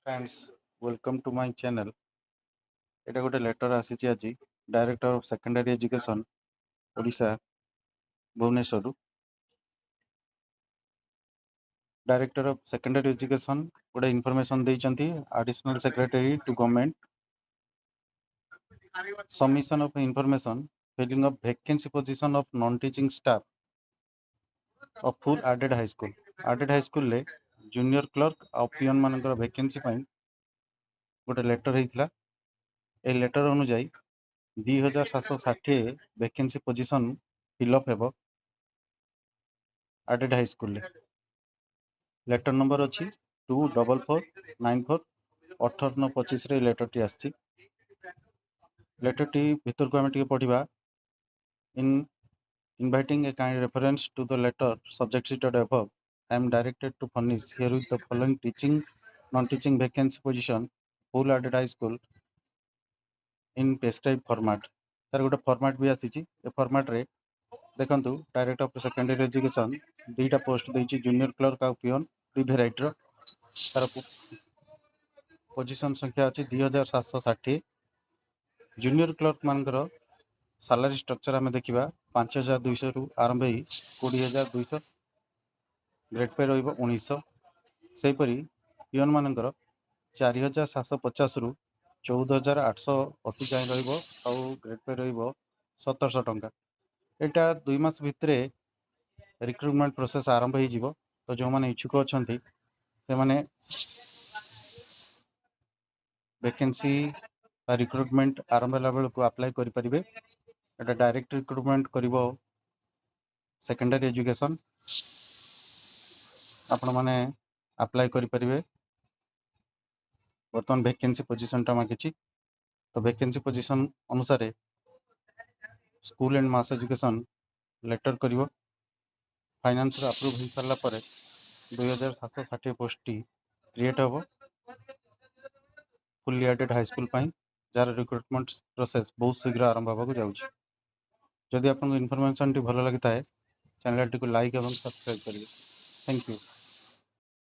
Friends, welcome to my channel. এটা ଗୋଟେ letter ଆସିଛି ଆଜି director of secondary education Odisha ଭୁବନେଶ୍ୱରରୁ। ଡାଇରେକ୍ଟର ଅଫ୍ ସେକେଣ୍ଡାରୀ ଏଜୁକେସନ୍ ଗୋଟେ ଇନଫର୍ମେସନ୍ ଦେଇଛନ୍ତି additional secretary to government submission of information filling of vacancy position of non teaching staff of full aided high school. Aided ହାଇସ୍କୁଲରେ junior clerk ଆଉ peon ମାନଙ୍କର vacancy ପାଇଁ ଗୋଟେ letter ହେଇଥିଲା। এই লেটর অনুযায়ী 2760 ভ্যাকেন্সি পজিশন ফিল অপ ହେବ ଆଡେଡ୍ ହାଇସ୍କୁଲ। ଲେଟର ନମ୍ବର ଅଛି 2449 18/9/25 ଲେଟରଟି ଆସିଛି। ଲେଟରଟି ଭିତରକୁ ଆମେ ଟିକେ ପଢିବା। inviting a kind reference to the letter subject cited above, I am directed to furnish herewith the following teaching non-teaching vacancy position full added high school in prescribed format। ତାର ଗୋଟେ format ବି ଆସିଛି। ଏ ଫର୍ମାଟ୍ରେ ଦେଖନ୍ତୁ ଡାଇରେକ୍ଟର ଅଫ୍ ସେକେଣ୍ଡାରୀ ଏଜୁକେସନ୍ ଦୁଇଟା post ଦେଇଛି, junior clerk ଆଉ peon ଦୁଇ ଭେରାଇଟିର। ତାର ପୋଜିସନ୍ ସଂଖ୍ୟା ଅଛି 2760। ଜୁନିୟର କ୍ଲର୍କ ମାନଙ୍କର ସାଲାରୀ ଷ୍ଟ୍ରକ୍ଚର ଆମେ ଦେଖିବା 5200 ଆରମ୍ଭ ହେଇ 20200, ଗ୍ରେଡ୍ ପେ ରହିବ 1900। ସେହିପରି ପିଅନ ମାନଙ୍କର 4750 14,880 ଯାଏଁ ରହିବ ଆଉ ଗ୍ରେଡ୍ ପେ ରହିବ 1700 ଟଙ୍କା। ଏଇଟା 2 ମାସ ଭିତରେ ରିକ୍ରୁଟମେଣ୍ଟ ପ୍ରୋସେସ୍ ଆରମ୍ଭ ହେଇଯିବ। ତ ଯେଉଁମାନେ ଇଚ୍ଛୁକ ଅଛନ୍ତି ସେମାନେ ଭେକେନ୍ସି ବା ରିକ୍ରୁଟମେଣ୍ଟ ଆରମ୍ଭ ହେଲା ବେଳକୁ ଆପ୍ଲାଏ କରିପାରିବେ। এটা ডাইরেক্ট রিক্রুটমেন্ট করিব সেকেন্ডারি এজুকেশন। ଆପଣ ମାନେ ଆପ୍ଲାଏ କରିପାରିବେ। ବର୍ତ୍ତମାନ ଭେକେନ୍ସି ପୋଜିସନଟା ମାଗିଛି, ତ ଭେକେନ୍ସି ପୋଜିସନ ଅନୁସାରେ school and mass education letter କରିବ। ଫାଇନାନ୍ସରେ ଆପ୍ରୁଭ୍ ହେଇସାରିଲା ପରେ 2760 ପୋଷ୍ଟଟି କ୍ରିଏଟ୍ ହେବ ଫୁଲି ଆଡେଡ୍ ହାଇସ୍କୁଲ ପାଇଁ, ଯାହାର ରିକ୍ରୁଟମେଣ୍ଟ ପ୍ରୋସେସ୍ ବହୁତ ଶୀଘ୍ର ଆରମ୍ଭ ହେବାକୁ ଯାଉଛି। ଯଦି ଆପଣଙ୍କୁ ଇନଫର୍ମେସନ୍ଟି ଭଲ ଲାଗିଥାଏ ଚ୍ୟାନେଲଟିକୁ ଲାଇକ୍ ଏବଂ ସବସ୍କ୍ରାଇବ୍ କରିବେ। Thank you.